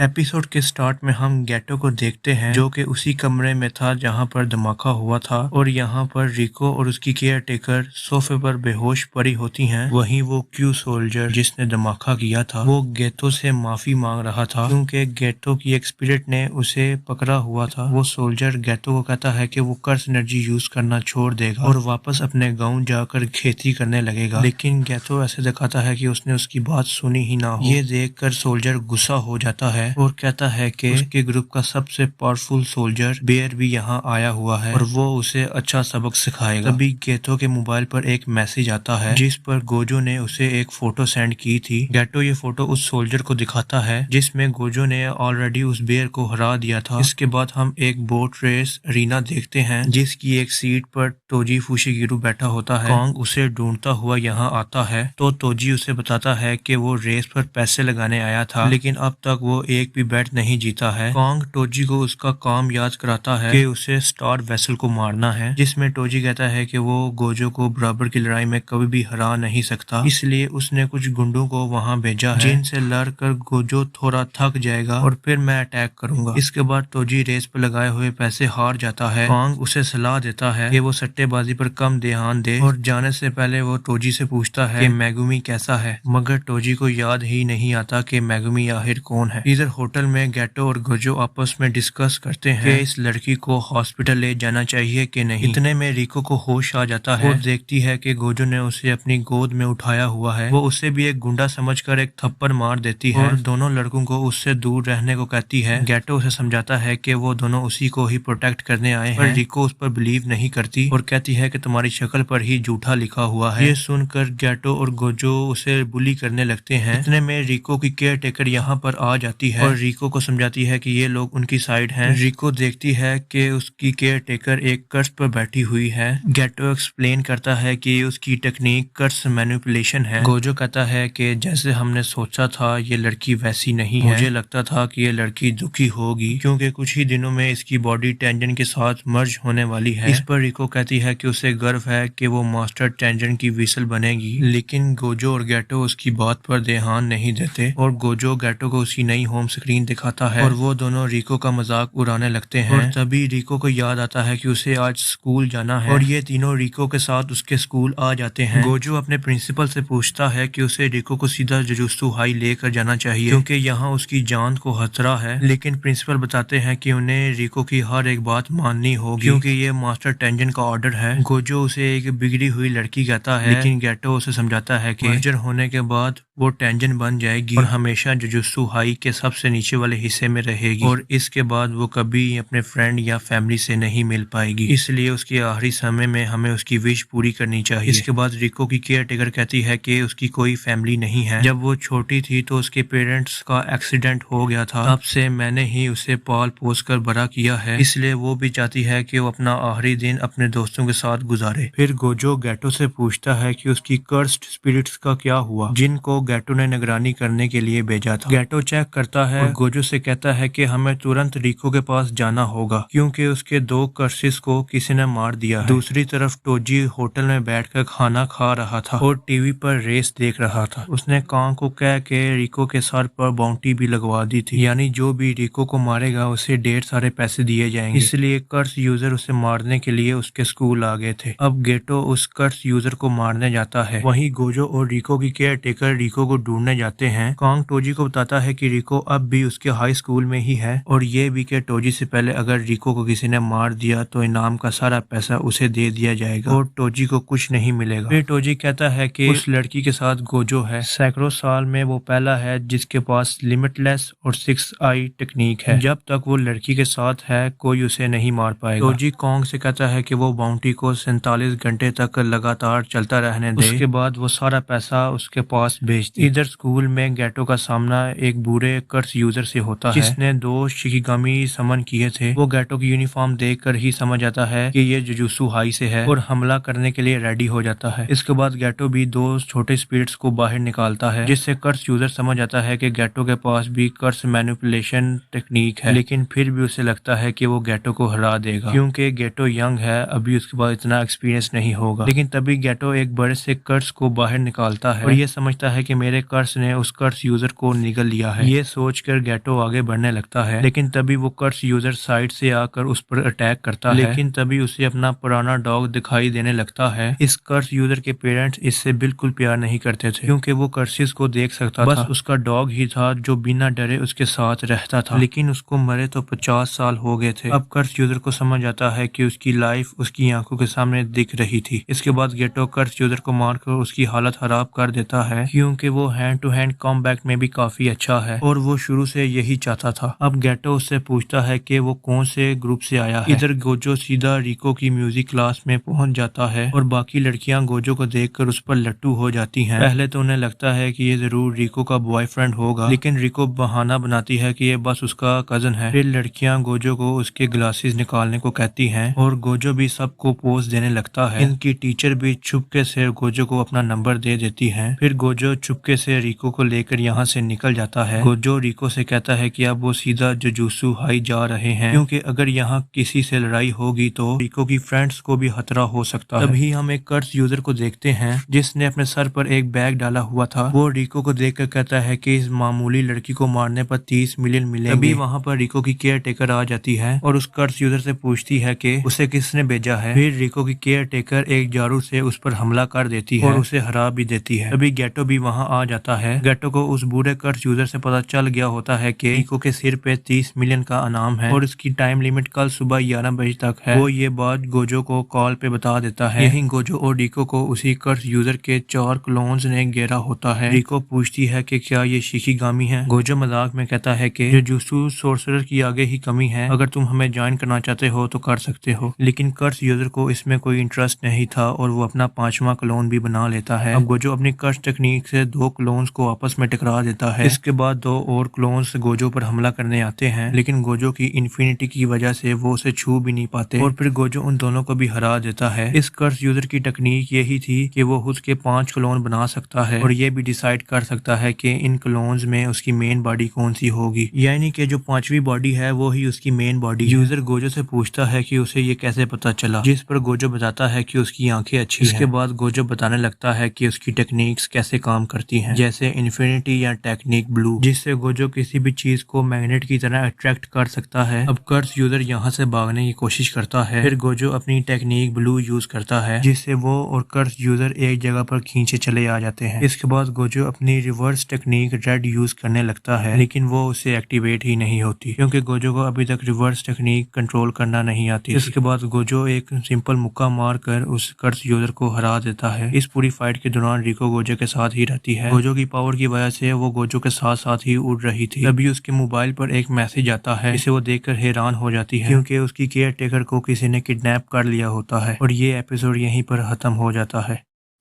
Episode के start में हम गैटो को देखते हैं जो कि उसी कमरे में था जहां पर धमाका हुआ था और यहाँ पर रिको और उसकी केयर टेकर सोफे पर बेहोश पड़ी होती हैं। वहीं वो क्यू सोल्जर जिसने धमाका किया था वो गैटो से माफी मांग रहा था क्योंकि गैटो की एक स्पिरिट ने उसे पकड़ा हुआ था। वो सोल्जर गैटो को कहता है कि वो कर्स एनर्जी यूज करना छोड़ देगा और वापस अपने गाँव जाकर खेती करने लगेगा, लेकिन गैटो ऐसे दिखाता है कि उसने उसकी बात सुनी ही ना हो। ये देख कर सोल्जर गुस्सा हो जाता है और कहता है कि उसके ग्रुप का सबसे पावरफुल सोल्जर बेयर भी यहाँ आया हुआ है और वो उसे अच्छा सबक सिखाएगा। तभी गैटो के मोबाइल पर एक मैसेज आता है जिस पर गोजो ने उसे एक फोटो सेंड की थी। गैटो ये फोटो उस सोल्जर को दिखाता है जिसमें गोजो ने ऑलरेडी उस बेयर को हरा दिया था। इसके बाद हम एक बोट रेस अरीना देखते हैं जिसकी एक सीट पर तोजी फुशिगिरो बैठा होता है। कॉन्ग उसे ढूंढता हुआ यहाँ आता है तो तोजी उसे बताता है कि वो रेस पर पैसे लगाने आया था लेकिन अब तक वो एक भी बैट नहीं जीता है। कॉन्ग टोजी को उसका काम याद कराता है कि उसे स्टार वेसल को मारना है, जिसमें टोजी कहता है कि वो गोजो को बराबर की लड़ाई में कभी भी हरा नहीं सकता, इसलिए उसने कुछ गुंडों को वहां भेजा है जिनसे लड़कर गोजो थोड़ा थक जाएगा और फिर मैं अटैक करूंगा। इसके बाद टोजी रेस पर लगाए हुए पैसे हार जाता है। कॉन्ग उसे सलाह देता है कि वो सट्टेबाजी पर कम ध्यान दे और जाने से पहले वो टोजी से पूछता है कि मेगुमी कैसा है, मगर टोजी को याद ही नहीं आता कि मेगुमी आखिर कौन है। इधर होटल में गैटो और गोजो आपस में डिस्कस करते हैं कि इस लड़की को हॉस्पिटल ले जाना चाहिए कि नहीं। इतने में रिको को होश आ जाता है। वो देखती है कि गोजो ने उसे अपनी गोद में उठाया हुआ है। वो उसे भी एक गुंडा समझकर एक थप्पड़ मार देती है और दोनों लड़कों को उससे दूर रहने को कहती है। गैटो उसे समझाता है कि वो दोनों उसी को ही प्रोटेक्ट करने आए हैं, पर रिको उस पर बिलीव नहीं करती और कहती है कि तुम्हारी शक्ल पर ही झूठा लिखा हुआ है। ये सुनकर गैटो और गोजो उसे बुली करने लगते हैं। इतने में रिको की केयर टेकर यहाँ पर आ जाती है और रिको को समझाती है कि ये लोग उनकी साइड हैं। रिको देखती है कि उसकी केयर टेकर एक कर्स पर बैठी हुई है। गैटो एक्सप्लेन करता है कि उसकी टेक्निक कर्स मैनिपुलेशन है। गोजो कहता है कि जैसे हमने सोचा था ये लड़की वैसी नहीं है, मुझे लगता था कि ये लड़की दुखी होगी क्योंकि कुछ ही दिनों में इसकी बॉडी टेंजन के साथ मर्ज होने वाली है। इस पर रिको कहती है कि उसे गर्व है कि वो मास्टर टेंजन की विसल बनेगी, लेकिन गोजो और गैटो उसकी बात पर ध्यान नहीं देते और गोजो गैटो को उसकी नई होम स्क्रीन दिखाता है और वो दोनों रिको का मजाक उड़ाने लगते हैं। और तभी रिको को याद आता है कि उसे आज स्कूल जाना है और ये तीनों रिको के साथ उसके स्कूल आ जाते हैं। गोजो अपने प्रिंसिपल से पूछता है कि उसे रिको को सीधा जुजुत्सु हाई लेकर जाना चाहिए क्योंकि यहाँ उसकी जान को खतरा है, लेकिन प्रिंसिपल बताते हैं कि उन्हें रिको की हर एक बात माननी होगी क्योंकि ये मास्टर टेंजन का ऑर्डर है। गोजो उसे एक बिगड़ी हुई लड़की कहता है, लेकिन गैटो उसे समझाता है कि मर्जर होने के बाद वो टेंजन बन जाएगी और हमेशा जुजुत्सु हाई के सबसे नीचे वाले हिस्से में रहेगी और इसके बाद वो कभी अपने फ्रेंड या फैमिली से नहीं मिल पाएगी, इसलिए उसके आखिरी समय में हमें उसकी विश पूरी करनी चाहिए। इसके बाद रिको की केयर टेकर कहती है कि उसकी कोई फैमिली नहीं है। जब वो छोटी थी तो उसके पेरेंट्स का एक्सीडेंट हो गया था, तब से मैंने ही उसे पाल पोस कर बड़ा किया है, इसलिए वो भी चाहती है कि वो अपना आखिरी दिन अपने दोस्तों के साथ गुजारे। फिर गोजो गैटो से पूछता है कि उसकी कर्स्ड स्पिरिट्स का क्या हुआ जिनको गैटो ने निगरानी करने के लिए भेजा था। गैटो चेक करता है और गोजो से कहता है कि हमें तुरंत रिको के पास जाना होगा क्योंकि उसके दो कर्सिस को किसी ने मार दिया है। दूसरी तरफ टोजी होटल में बैठकर खाना खा रहा था और टीवी पर रेस देख रहा था। उसने कांग को कह के रिको के सर पर बाउंटी भी लगवा दी थी, यानी जो भी रिको को मारेगा उसे ढेर सारे पैसे दिए जाएंगे, इसलिए कर्स यूजर उसे मारने के लिए उसके स्कूल आ गए थे। अब गैटो उस कर्स यूजर को मारने जाता है। वहीं गोजो और रिको की केयर टेकर रिको को ढूंढने जाते हैं। कांग टोजी को बताता है कि रिको अब भी उसके हाई स्कूल में ही है और ये भी कि टोजी से पहले अगर रिको को किसी ने मार दिया तो इनाम का सारा पैसा उसे दे दिया जाएगा और टोजी को कुछ नहीं मिलेगा। फिर टोजी कहता है कि उस लड़की के साथ गोजो है, सैकड़ों साल में वो पहला है जिसके पास लिमिटलेस और 6 आई टेक्निक है। जब तक वो लड़की के साथ है कोई उसे नहीं मार पाएगा। टोजी कांग से कहता है कि वो बाउंटी को 47 घंटे तक लगातार चलता रहने दे, उसके बाद वो सारा पैसा उसके पास भेज दे। इधर स्कूल में गैटो का सामना एक बुरे कर्स यूजर से होता है जिसने 2 शिकिगामी समन किए थे। वो गैटो की यूनिफॉर्म देखकर ही समझ आता है कि ये जुजुत्सु हाई से है और हमला करने के लिए रेडी हो जाता है। इसके बाद गैटो भी 2 छोटे स्पिरिट्स को बाहर निकालता है जिससे कर्स यूजर समझ आता है कि गैटो के पास भी कर्स मैनिपुलेशन टेक्निक है, लेकिन फिर भी उसे लगता है कि वो गैटो को हरा देगा क्योंकि गैटो यंग है, अभी उसके पास इतना एक्सपीरियंस नहीं होगा। लेकिन तभी गैटो एक बड़े से कर्स को बाहर निकालता है और ये समझता है कि कि मेरे कर्स ने उस कर्स यूजर को निगल लिया है। ये सोचकर गेटो आगे बढ़ने लगता है, लेकिन तभी वो कर्स यूजर साइड से आकर उस पर अटैक करता है। लेकिन तभी उसे अपना पुराना डॉग दिखाई देने लगता है। इस कर्स यूजर के पेरेंट्स इससे बिल्कुल प्यार नहीं करते थे, क्योंकि वो कर्सिस को देख सकता था। बस उसका डॉग ही था जो बिना डरे उसके साथ रहता था, लेकिन उसको मरे तो 50 साल हो गए थे। अब कर्स यूजर को समझ आता है कि उसकी लाइफ उसकी आंखों के सामने दिख रही थी। इसके बाद गेटो कर्स यूजर को मारकर उसकी हालत खराब कर देता है, क्योंकि वो हैंड टू हैंड कॉम्बैट में भी काफी अच्छा है और वो शुरू से यही चाहता था। अब गेटो उससे पूछता है कि वो कौन से ग्रुप से आया है। इधर गोजो सीधा रिको की म्यूजिक क्लास में पहुंच जाता है और बाकी लड़कियां गोजो को देखकर उस पर लट्टू हो जाती हैं। पहले तो उन्हें लगता है कि ये जरूर रिको का बॉयफ्रेंड होगा, लेकिन रिको बहाना बनाती है कि ये बस उसका कजन है। फिर लड़कियां गोजो को उसके ग्लासेस निकालने को कहती हैं और गोजो भी सबको पोज देने लगता है। इनकी टीचर भी चुपके से गोजो को अपना नंबर दे देती है। फिर गोजो चुपके से रिको को लेकर यहाँ से निकल जाता है। गोजो रिको से कहता है कि अब वो सीधा जुजुत्सु हाई जा रहे हैं, क्योंकि अगर यहाँ किसी से लड़ाई होगी तो रिको की फ्रेंड्स को भी खतरा हो सकता है। तभी हम एक कर्स यूजर को देखते हैं जिसने अपने सर पर एक बैग डाला हुआ था। वो रिको को देखकर कहता है कि इस मामूली लड़की को मारने पर 30 मिलियन मिलेंगे। तभी वहाँ पर रिको की केयर टेकर आ जाती है और उस कर्स यूजर से पूछती है कि उसे किसने भेजा है। फिर रिको की केयर टेकर एक जारू से उस पर हमला कर देती है और उसे हरा भी देती है। तभी गेटो भी वहाँ आ जाता है। गेटो को उस बूढ़े कर्स यूजर से पता चल गया होता है कि रिको के सिर पे 30 मिलियन का इनाम है और इसकी टाइम लिमिट कल सुबह 11 बजे तक है। वो ये बात गोजो को कॉल पे बता देता है। यही गोजो और रिको को उसी कर्स यूजर के 4 क्लोन्स ने घेरा होता है। रिको पूछती है कि क्या ये शिकिगामी है। गोजो मजाक में कहता है कि जुजुत्सु सोर्सरर की आगे ही कमी है, अगर तुम हमें ज्वाइन करना चाहते हो तो कर सकते हो। लेकिन कर्स यूजर को इसमें कोई इंटरेस्ट नहीं था और वो अपना 5वां क्लोन भी बना लेता है। अब गोजो अपनी कर्स टेक्निक से 2 क्लोन्स को आपस में टकरा देता है। इसके बाद 2 और क्लोन्स गोजो पर हमला करने आते हैं, लेकिन गोजो की इन्फिनिटी की वजह से वो उसे छू भी नहीं पाते और फिर गोजो उन दोनों को भी हरा देता है। इस कर्स यूजर की टेक्निक यही थी कि वो खुद के 5 क्लोन बना सकता है और ये भी डिसाइड कर सकता है कि इन क्लोन्स में उसकी मेन बॉडी कौन सी होगी, यानी कि जो 5वीं बॉडी है वो ही उसकी मेन बॉडी। यूजर गोजो से पूछता है कि उसे ये कैसे पता चला, जिस पर गोजो बताता है कि उसकी आंखें अच्छी हैं। इसके बाद गोजो बताने लगता है कि उसकी टेक्निक्स कैसे काम करती हैं, जैसे इन्फिनिटी या टेक्निक ब्लू, जिससे गोजो किसी भी चीज को मैग्नेट की तरह अट्रैक्ट कर सकता है। अब कर्स यूजर यहाँ से भागने की कोशिश करता है। फिर गोजो अपनी टेक्निक ब्लू यूज करता है, जिससे वो और कर्स यूजर एक जगह पर खींचे चले आ जाते हैं। इसके बाद गोजो अपनी रिवर्स टेक्निक रेड यूज करने लगता है, लेकिन वो उससे एक्टिवेट ही नहीं होती, क्योंकि गोजो को अभी तक रिवर्स टेक्निक कंट्रोल करना नहीं आती। इसके बाद गोजो एक सिंपल मुक्का मार कर उस कर्स यूजर को हरा देता है। इस पूरी फाइट के दौरान रिको गोजो के साथ ही रहती है। गोजो की पावर की वजह से वो गोजो के साथ साथ ही उड़ रही थी। तभी उसके मोबाइल पर एक मैसेज आता है, जिसे वो देखकर हैरान हो जाती है, क्योंकि उसकी केयर टेकर को किसी ने किडनैप कर लिया होता है। और ये एपिसोड यहीं पर खत्म हो जाता है।